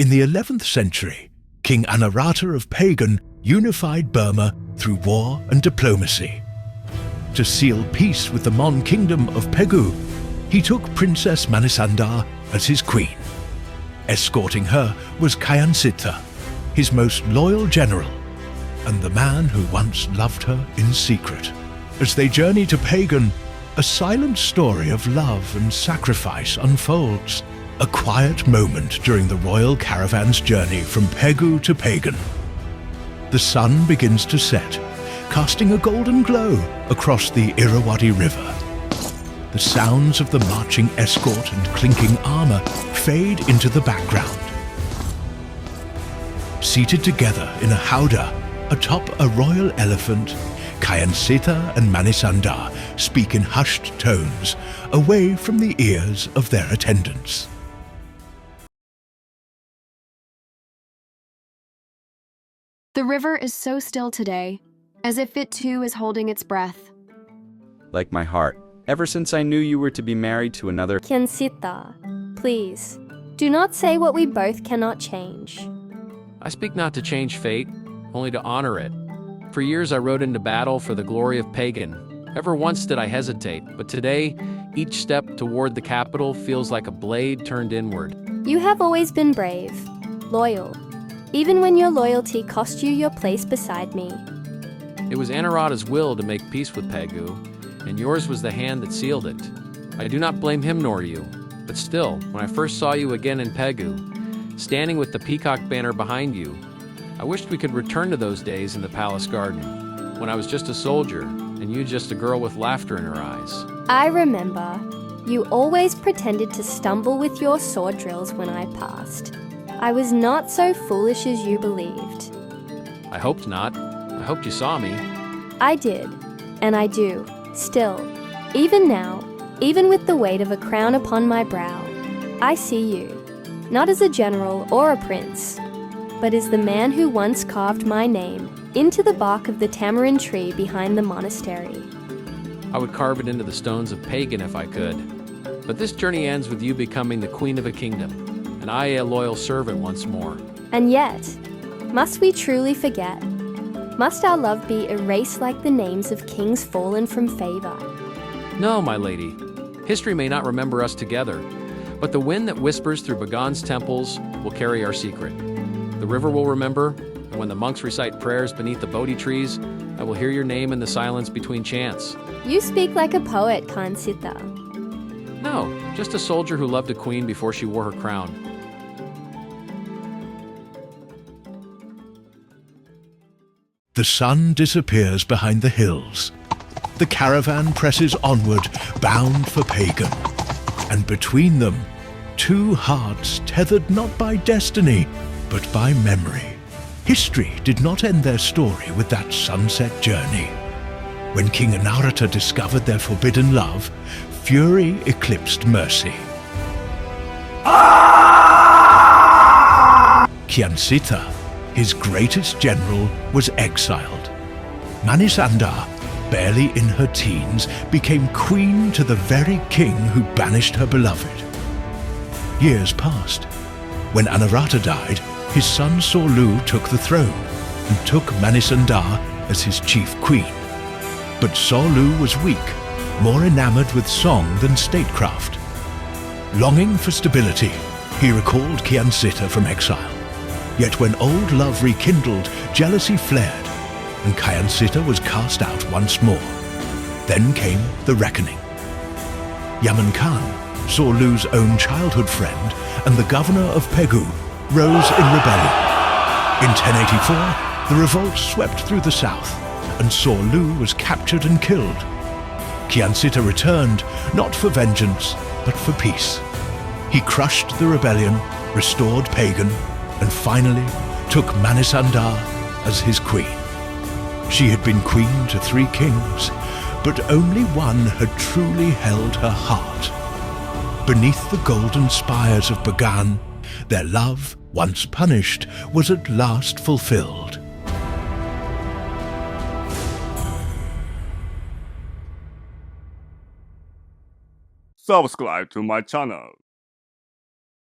In the 11th century, King Anarata of Pagan unified Burma through war and diplomacy. To seal peace with the Mon kingdom of Pegu, he took Princess Manisandar as his queen. Escorting her was Kyansitha, his most loyal general, and the man who once loved her in secret. As they journey to Pagan, a silent story of love and sacrifice unfolds, a quiet moment during the royal caravan's journey from Pegu to Pagan. The sun begins to set, casting a golden glow across the Irrawaddy River. The sounds of the marching escort and clinking armor fade into the background. Seated together in a howdah atop a royal elephant, Kyansitha and Manisandar speak in hushed tones, away from the ears of their attendants. The river is so still today, as if it too is holding its breath. Like my heart, ever since I knew you were to be married to another. Kyansitha, please, do not say what we both cannot change. I speak not to change fate, only to honor it. For years I rode into battle for the glory of Pagan. Never once did I hesitate, but today, each step toward the capital feels like a blade turned inward. You have always been brave, loyal, even when your loyalty cost you your place beside me. It was Anarata's will to make peace with Pegu, and yours was the hand that sealed it. I do not blame him nor you, but still, when I first saw you again in Pegu, standing with the peacock banner behind you, I wished we could return to those days in the palace garden, when I was just a soldier, and you just a girl with laughter in her eyes. I remember. You always pretended to stumble with your sword drills when I passed. I was not so foolish as you believed. I hoped not. I hoped you saw me. I did, and I do, still. Even now, even with the weight of a crown upon my brow, I see you, not as a general or a prince, but as the man who once carved my name into the bark of the tamarind tree behind the monastery. I would carve it into the stones of Pagan if I could. But this journey ends with you becoming the queen of a kingdom, and I a loyal servant once more. And yet, must we truly forget? Must our love be erased like the names of kings fallen from favor? No, my lady. History may not remember us together, but the wind that whispers through Pagan's temples will carry our secret. The river will remember, and when the monks recite prayers beneath the Bodhi trees, I will hear your name in the silence between chants. You speak like a poet, Kyansitha. No, just a soldier who loved a queen before she wore her crown. The sun disappears behind the hills. The caravan presses onward, bound for Pagan. And between them, two hearts tethered not by destiny, but by memory. History did not end their story with that sunset journey. When King Anarata discovered their forbidden love, fury eclipsed mercy. Kyansitha, his greatest general, was exiled. Manisandar, barely in her teens, became queen to the very king who banished her beloved. Years passed. When Anarata died, his son Sorlu took the throne and took Manisandar as his chief queen. But Sorlu was weak, more enamored with song than statecraft. Longing for stability, he recalled Kyansitha from exile. Yet when old love rekindled, jealousy flared, and Kyansitha was cast out once more. Then came the reckoning. Yaman Khan, Sorlu's own childhood friend and the governor of Pegu, rose in rebellion. In 1084, the revolt swept through the south, and Sorlu was captured and killed. Kyansitha returned, not for vengeance, but for peace. He crushed the rebellion, restored Pagan, and finally took Manisandar as his queen. She had been queen to 3 kings, but only one had truly held her heart. Beneath the golden spires of Pagan, their love, once punished, was at last fulfilled. Subscribe to my channel.